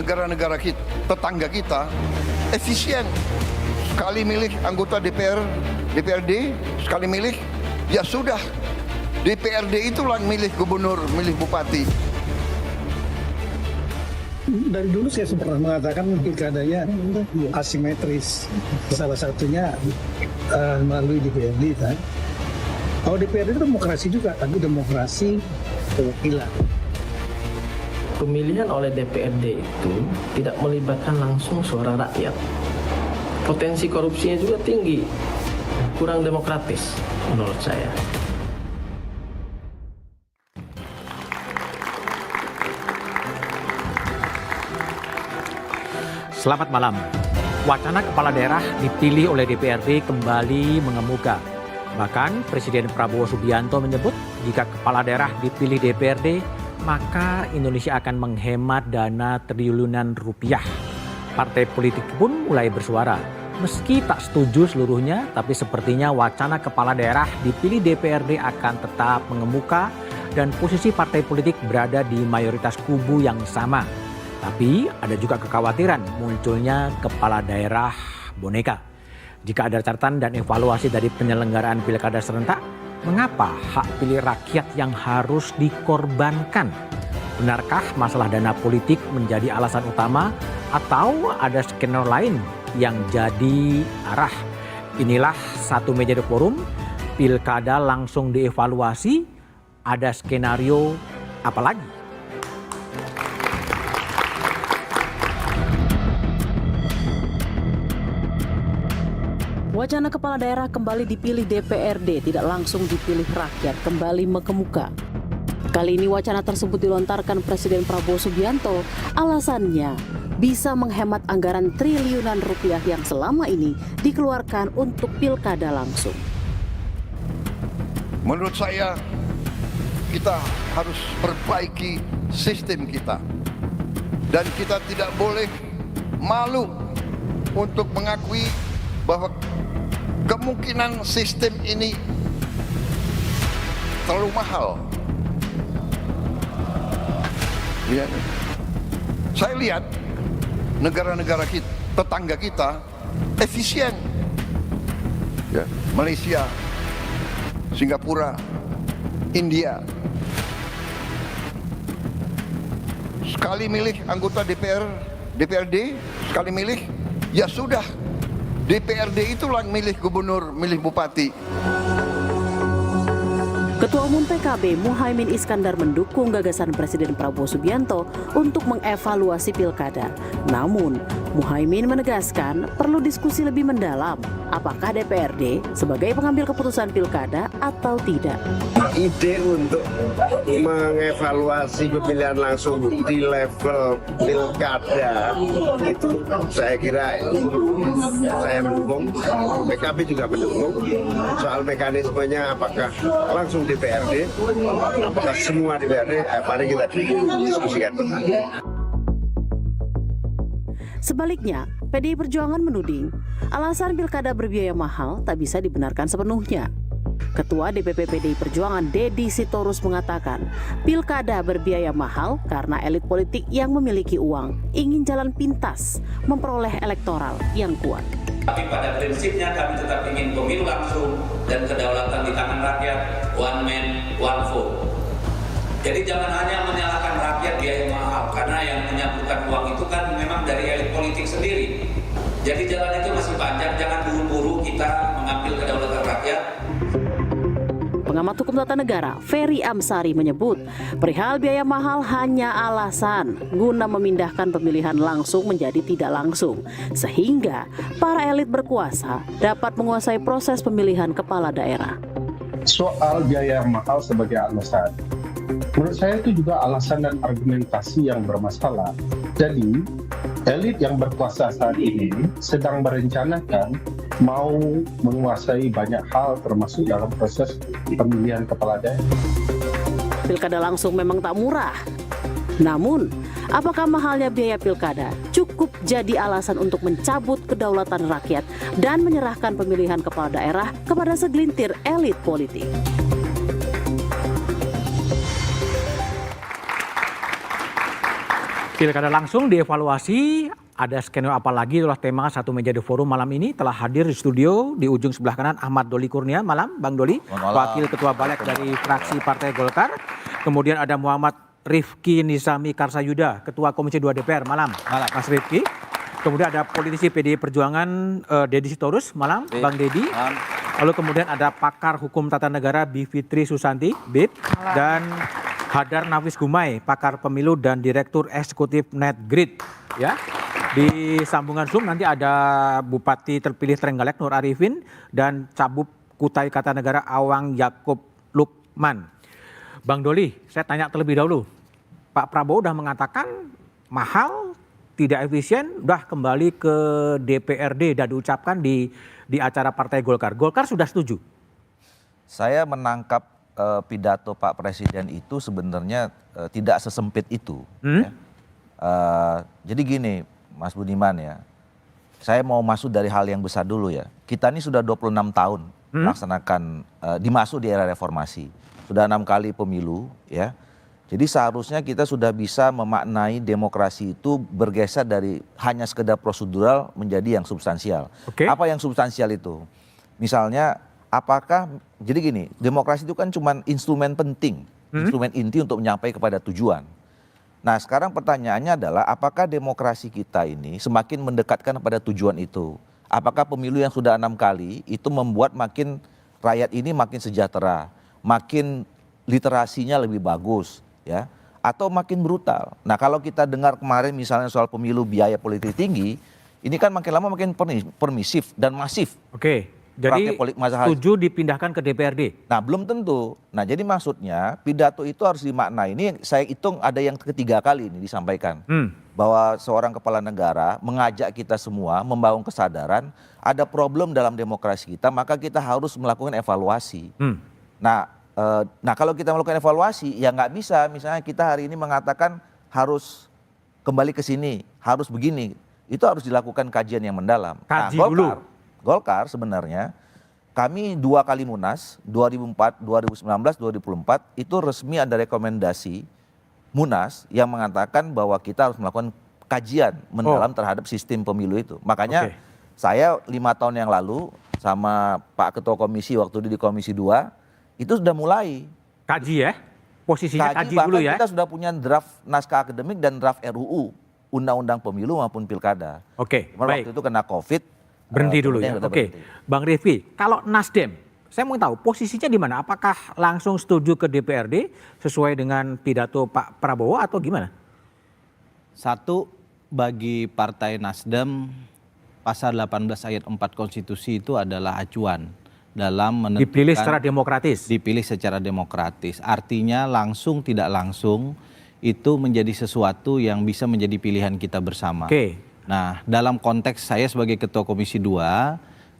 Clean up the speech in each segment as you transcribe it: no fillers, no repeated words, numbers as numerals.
negara-negara tetangga kita efisien. Sekali milih anggota DPRD, sekali milih, ya sudah. DPRD itulah milih gubernur, milih bupati. Dari dulu saya pernah mengatakan pilkadanya asimetris. Salah satunya melalui DPRD kan. Kalau DPRD itu demokrasi juga, tapi demokrasi perwakilan. Pemilihan oleh DPRD itu tidak melibatkan langsung suara rakyat. Potensi korupsinya juga tinggi, kurang demokratis menurut saya. Selamat malam. Wacana kepala daerah dipilih oleh DPRD kembali mengemuka. Bahkan Presiden Prabowo Subianto menyebut jika kepala daerah dipilih DPRD, maka Indonesia akan menghemat dana triliunan rupiah. Partai politik pun mulai bersuara. Meski tak setuju seluruhnya, tapi sepertinya wacana kepala daerah dipilih DPRD akan tetap mengemuka dan posisi partai politik berada di mayoritas kubu yang sama. Tapi ada juga kekhawatiran munculnya kepala daerah boneka. Jika ada catatan dan evaluasi dari penyelenggaraan pilkada serentak, mengapa hak pilih rakyat yang harus dikorbankan? Benarkah masalah dana politik menjadi alasan utama atau ada skenario lain yang jadi arah? Inilah Satu Meja The Forum, pilkada langsung dievaluasi, ada skenario apa lagi? Wacana kepala daerah kembali dipilih DPRD, tidak langsung dipilih rakyat, kembali mengemuka. Kali ini wacana tersebut dilontarkan Presiden Prabowo Subianto. Alasannya bisa menghemat anggaran triliunan rupiah yang selama ini dikeluarkan untuk pilkada langsung. Menurut saya, kita harus perbaiki sistem kita. Dan kita tidak boleh malu untuk mengakui bahwa kemungkinan sistem ini terlalu mahal. Ya. Saya lihat negara-negara tetangga kita efisien. Ya. Malaysia, Singapura, India. Sekali milih anggota DPRD, sekali milih, ya sudah. DPRD itulah milih gubernur, milih bupati. Ketua Umum PKB Muhaimin Iskandar mendukung gagasan Presiden Prabowo Subianto untuk mengevaluasi pilkada. Namun, Muhaimin menegaskan perlu diskusi lebih mendalam apakah DPRD sebagai pengambil keputusan pilkada atau tidak. Ide untuk mengevaluasi pemilihan langsung di level pilkada itu saya kira saya mendukung, PKB juga mendukung. Soal mekanismenya apakah langsung DPRD, apakah semua DPRD, mari kita diskusikan. Sebaliknya, PDI Perjuangan menuding alasan pilkada berbiaya mahal tak bisa dibenarkan sepenuhnya. Ketua DPP PDI Perjuangan Deddy Sitorus mengatakan pilkada berbiaya mahal karena elit politik yang memiliki uang ingin jalan pintas memperoleh elektoral yang kuat. Tapi pada prinsipnya kami tetap ingin pemilu langsung dan kedaulatan di tangan rakyat, one man, one vote. Jadi jangan hanya menyalahkan rakyat biaya mahal, karena yang menyalurkan uang itu kan memang dari elit politik sendiri. Jadi jalan itu masih panjang, jangan buru-buru kita mengambil kedaulatan rakyat. Pengamat hukum tata negara Ferry Amsari menyebut perihal biaya mahal hanya alasan guna memindahkan pemilihan langsung menjadi tidak langsung, sehingga para elit berkuasa dapat menguasai proses pemilihan kepala daerah. Soal biaya mahal sebagai alasan, menurut saya itu juga alasan dan argumentasi yang bermasalah. Jadi, elit yang berkuasa saat ini sedang merencanakan mau menguasai banyak hal termasuk dalam proses pemilihan kepala daerah. Pilkada langsung memang tak murah. Namun, apakah mahalnya biaya pilkada cukup jadi alasan untuk mencabut kedaulatan rakyat dan menyerahkan pemilihan kepala daerah kepada segelintir elit politik? Pilkada langsung dievaluasi, ada skenario apa lagi, itulah tema Satu Meja The Forum malam ini. Telah hadir di studio di ujung sebelah kanan Ahmad Doli Kurnia, malam Bang Doli, Wakil Ketua Balik dari fraksi Partai Golkar. Kemudian ada Muhammad Rifki Nizami Karsayuda, Ketua Komisi 2 DPR, malam Mas Rifki. Kemudian ada politisi PDI Perjuangan Deddy Sitorus, malam Bang Deddy. Lalu kemudian ada pakar hukum tata negara Bivitri Susanti, BIP, dan Hadar Nafis Gumai, pakar pemilu dan direktur eksekutif NetGrid. Ya, di sambungan Zoom nanti ada Bupati terpilih Trenggalek Nur Arifin dan Cabub Kutai Kartanegara Awang Yakub Lukman. Bang Doli, saya tanya terlebih dahulu. Pak Prabowo udah mengatakan mahal, tidak efisien, udah kembali ke DPRD dan diucapkan di acara Partai Golkar. Golkar sudah setuju? Saya menangkap pidato Pak Presiden itu sebenarnya tidak sesempit itu. Ya. Jadi gini Mas Budiman ya, saya mau masuk dari hal yang besar dulu ya. Kita ini sudah 26 tahun melaksanakan, dimasuk di era reformasi. Sudah 6 kali pemilu ya. Jadi seharusnya kita sudah bisa memaknai demokrasi itu bergeser dari hanya sekedar prosedural menjadi yang substansial. Apa yang substansial itu? Misalnya apakah, jadi gini, demokrasi itu kan cuma instrumen penting, instrumen inti untuk menyampaikan kepada tujuan. Nah sekarang pertanyaannya adalah apakah demokrasi kita ini semakin mendekatkan pada tujuan itu? Apakah pemilu yang sudah 6 kali itu membuat makin rakyat ini makin sejahtera, makin literasinya lebih bagus, ya, atau makin brutal? Nah kalau kita dengar kemarin misalnya soal pemilu biaya politik tinggi, ini kan makin lama makin permisif dan masif. Jadi setuju dipindahkan ke DPRD? Nah belum tentu. Nah jadi maksudnya pidato itu harus dimaknai. Ini saya hitung ada yang ketiga kali ini disampaikan. Bahwa seorang kepala negara mengajak kita semua membangun kesadaran ada problem dalam demokrasi kita, maka kita harus melakukan evaluasi. Nah kalau kita melakukan evaluasi ya nggak bisa misalnya kita hari ini mengatakan harus kembali ke sini, harus begini. Itu harus dilakukan kajian yang mendalam. Kaji dulu. Golkar sebenarnya kami 2 kali Munas 2004, 2019, 2024 itu resmi ada rekomendasi Munas yang mengatakan bahwa kita harus melakukan kajian mendalam terhadap sistem pemilu itu. Makanya saya 5 tahun yang lalu sama Pak Ketua Komisi waktu di Komisi 2 itu sudah mulai kaji ya, posisinya kaji dulu ya. Kita sudah punya draft naskah akademik dan draft RUU Undang-Undang Pemilu maupun Pilkada. Baik. Waktu itu kena COVID. Berhenti dulu ya. Bang Rifki, kalau Nasdem, saya mau tahu posisinya di mana? Apakah langsung setuju ke DPRD sesuai dengan pidato Pak Prabowo atau gimana? Satu, bagi Partai Nasdem, pasal 18 ayat 4 konstitusi itu adalah acuan dalam menentukan. Dipilih secara demokratis? Dipilih secara demokratis. Artinya langsung tidak langsung itu menjadi sesuatu yang bisa menjadi pilihan kita bersama. Nah, dalam konteks saya sebagai Ketua Komisi 2,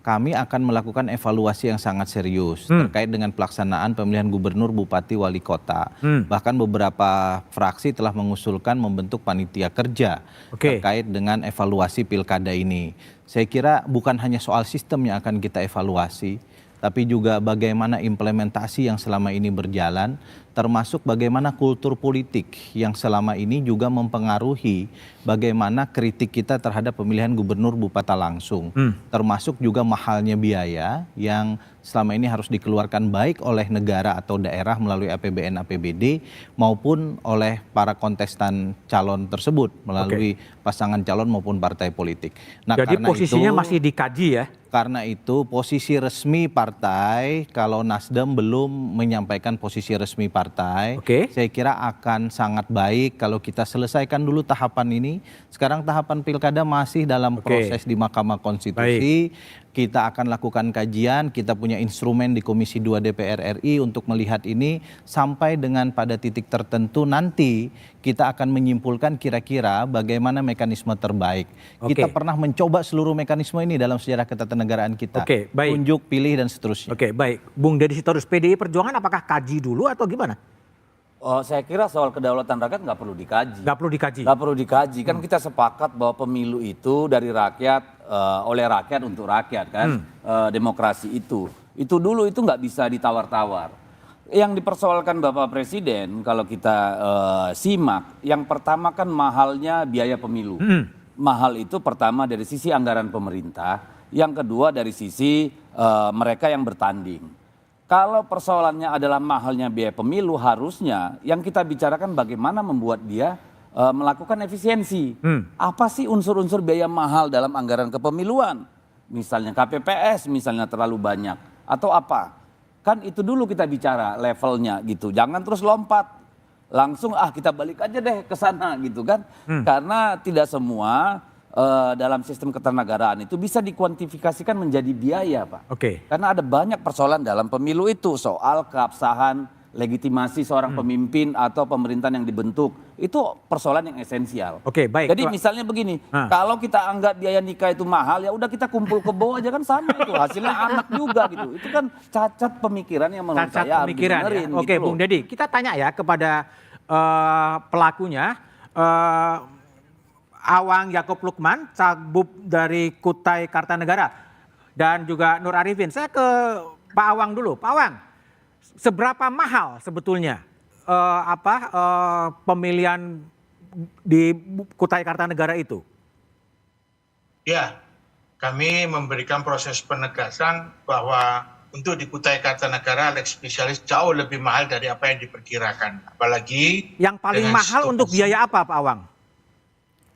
kami akan melakukan evaluasi yang sangat serius terkait dengan pelaksanaan pemilihan gubernur, bupati, wali kota. Bahkan beberapa fraksi telah mengusulkan membentuk panitia kerja terkait dengan evaluasi pilkada ini. Saya kira bukan hanya soal sistem yang akan kita evaluasi, tapi juga bagaimana implementasi yang selama ini berjalan, termasuk bagaimana kultur politik yang selama ini juga mempengaruhi bagaimana kritik kita terhadap pemilihan gubernur bupati langsung. Termasuk juga mahalnya biaya yang selama ini harus dikeluarkan baik oleh negara atau daerah melalui APBN, APBD maupun oleh para kontestan calon tersebut melalui pasangan calon maupun partai politik. Nah, jadi karena posisinya itu, masih dikaji ya? Karena itu posisi resmi partai, kalau Nasdem belum menyampaikan posisi resmi partai, saya kira akan sangat baik kalau kita selesaikan dulu tahapan ini. Sekarang tahapan pilkada masih dalam proses di Mahkamah Konstitusi. Kita akan lakukan kajian, kita punya instrumen di Komisi 2 DPR RI untuk melihat ini sampai dengan pada titik tertentu nanti kita akan menyimpulkan kira-kira bagaimana mekanisme terbaik. Kita pernah mencoba seluruh mekanisme ini dalam sejarah ketatanegaraan kita. Tunjuk, pilih dan seterusnya. Baik. Bung Deddy Sitorus, PDI Perjuangan apakah kaji dulu atau gimana? Saya kira soal kedaulatan rakyat nggak perlu dikaji. Nggak perlu dikaji? Nggak perlu dikaji, kan kita sepakat bahwa pemilu itu dari rakyat, oleh rakyat untuk rakyat kan, demokrasi itu dulu itu nggak bisa ditawar-tawar. Yang dipersoalkan Bapak Presiden kalau kita simak, yang pertama kan mahalnya biaya pemilu. Mahal itu pertama dari sisi anggaran pemerintah, yang kedua dari sisi mereka yang bertanding. Kalau persoalannya adalah mahalnya biaya pemilu, harusnya yang kita bicarakan bagaimana membuat dia melakukan efisiensi. Apa sih unsur-unsur biaya mahal dalam anggaran kepemiluan? Misalnya KPPS, misalnya terlalu banyak. Atau apa? Kan itu dulu kita bicara levelnya gitu. Jangan terus lompat. Langsung kita balik aja deh ke sana gitu kan. Karena tidak semua dalam sistem keternegaraan itu bisa dikuantifikasikan menjadi biaya, Pak. Karena ada banyak persoalan dalam pemilu itu. Soal keabsahan, legitimasi seorang pemimpin atau pemerintahan yang dibentuk. Itu persoalan yang esensial. Baik. Jadi misalnya begini, kalau kita anggap biaya nikah itu mahal, ya udah kita kumpul kebo aja kan sama itu. Hasilnya anak juga gitu. Itu kan cacat pemikiran yang menurut saya harus dibenerin. Oke, gitu Bung Deddy, kita tanya ya kepada pelakunya. Awang Yakob Lukman, Cagup dari Kutai Kartanegara, dan juga Nur Arifin. Saya ke Pak Awang dulu. Pak Awang, seberapa mahal sebetulnya pemilihan di Kutai Kartanegara itu? Ya, kami memberikan proses penegasan bahwa untuk di Kutai Kartanegara lex spesialis jauh lebih mahal dari apa yang diperkirakan. Apalagi yang paling mahal untuk biaya apa, Pak Awang?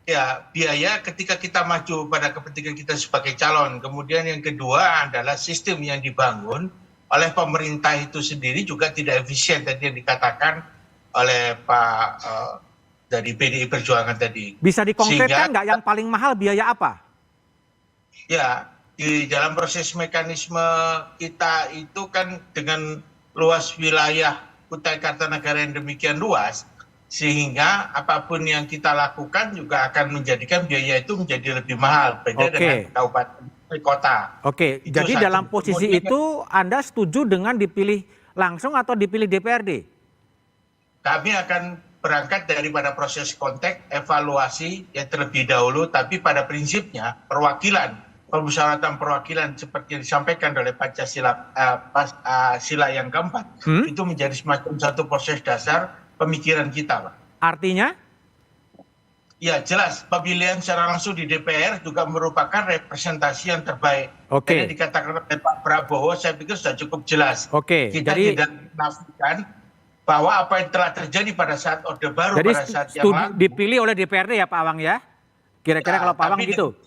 Ya, biaya ketika kita maju pada kepentingan kita sebagai calon. Kemudian yang kedua adalah sistem yang dibangun oleh pemerintah itu sendiri juga tidak efisien tadi yang dikatakan oleh Pak dari PDI Perjuangan tadi. Bisa dikonkretkan nggak yang paling mahal biaya apa? Ya, di dalam proses mekanisme kita itu kan dengan luas wilayah Kutai Kartanegara yang demikian luas, sehingga apapun yang kita lakukan juga akan menjadikan biaya itu menjadi lebih mahal beda dengan kabupaten kota. Jadi dalam posisi itu Anda setuju dengan dipilih langsung atau dipilih DPRD? Kami akan berangkat daripada proses konteks evaluasi yang terlebih dahulu, tapi pada prinsipnya permusyawaratan perwakilan seperti yang disampaikan oleh Pancasila sila yang keempat itu menjadi semacam satu proses dasar pemikiran kita, Pak. Artinya? Ya jelas, pemilihan secara langsung di DPR juga merupakan representasi yang terbaik. Jadi dikatakan oleh Pak Prabowo, saya pikir sudah cukup jelas. Kita tidak menafikan bahwa apa yang telah terjadi pada saat Orde Baru pada saat yang lalu. Dipilih oleh DPRD ya Pak Awang ya? Kira-kira kalau Pak Awang gitu.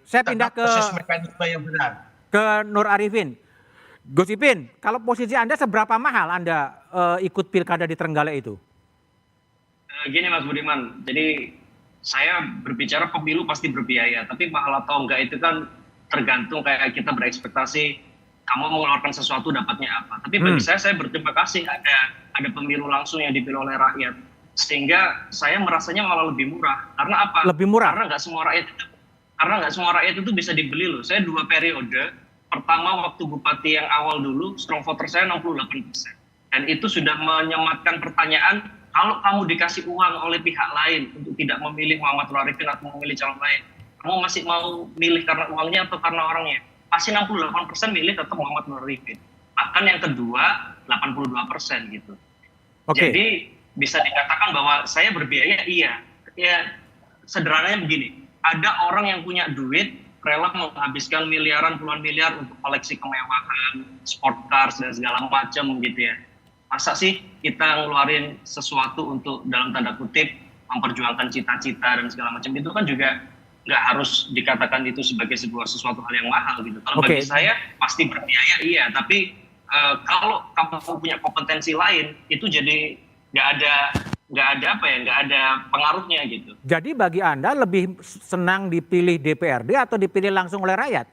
Saya pindah ke proses mekanisme yang benar. Ke Nur Arifin. Gus Ipin, kalau posisi Anda seberapa mahal Anda ikut pilkada di Trenggalek itu? Gini Mas Budiman, jadi saya berbicara pemilu pasti berbiaya, tapi mahal atau enggak itu kan tergantung kayak kita berekspektasi kamu mengeluarkan sesuatu dapatnya apa. Tapi bagi saya berterima kasih ada pemilu langsung yang dipilih oleh rakyat, sehingga saya merasanya malah lebih murah. Karena apa? Lebih murah? Karena nggak semua rakyat itu bisa dibeli loh. Saya 2 periode. Pertama waktu bupati yang awal dulu, strong voter saya 68%. Dan itu sudah menyematkan pertanyaan, kalau kamu dikasih uang oleh pihak lain untuk tidak memilih Muhammad Nur Arifin atau memilih calon lain, kamu masih mau milih karena uangnya atau karena orangnya? Pasti 68% milih tetap Muhammad Nur Arifin. Bahkan yang kedua 82% gitu. Jadi bisa dikatakan bahwa saya berbiaya, iya. Ya sederhananya begini, ada orang yang punya duit, rela menghabiskan miliaran, puluhan miliar untuk koleksi kemewahan, sport cars dan segala macam gitu ya. Masa sih kita ngeluarin sesuatu untuk dalam tanda kutip memperjuangkan cita-cita dan segala macam, itu kan juga nggak harus dikatakan itu sebagai sesuatu hal yang mahal gitu. Kalau bagi saya pasti berbiaya iya, tapi kalau kamu punya kompetensi lain itu jadi nggak ada pengaruhnya gitu. Jadi bagi Anda lebih senang dipilih DPRD atau dipilih langsung oleh rakyat?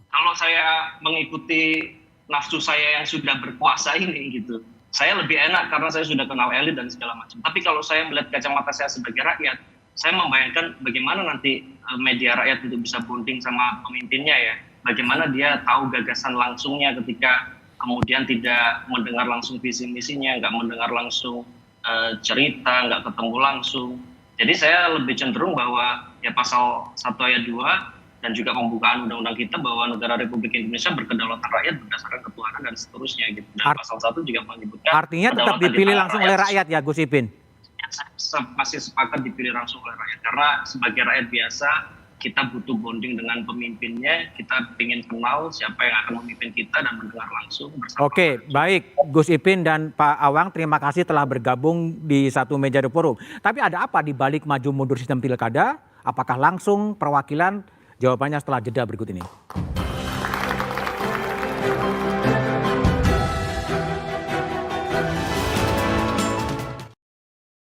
Kalau saya mengikuti nafsu saya yang sudah berkuasa ini gitu, saya lebih enak karena saya sudah kenal elit dan segala macam. Tapi kalau saya melihat kacamata saya sebagai rakyat, saya membayangkan bagaimana nanti media rakyat untuk bisa bonding sama pemimpinnya ya. Bagaimana dia tahu gagasan langsungnya ketika kemudian tidak mendengar langsung visi misinya, nggak mendengar langsung cerita, nggak ketemu langsung. Jadi saya lebih cenderung bahwa ya pasal 1 ayat 2 dan juga pembukaan undang-undang kita bahwa negara Republik Indonesia berkedaulatan rakyat berdasarkan ketuhanan dan seterusnya gitu. Dan pasal 1 juga menyebutkan artinya tetap dipilih langsung oleh rakyat ya Gus Ipin? Saya masih sepakat dipilih langsung oleh rakyat karena sebagai rakyat biasa kita butuh bonding dengan pemimpinnya, kita ingin kenal siapa yang akan memimpin kita dan mendengar langsung bersama. Oke, baik Gus Ipin dan Pak Awang, terima kasih telah bergabung di satu meja The Forum. Tapi ada apa di balik maju mundur sistem pilkada? Apakah langsung perwakilan? Jawabannya setelah jeda berikut ini.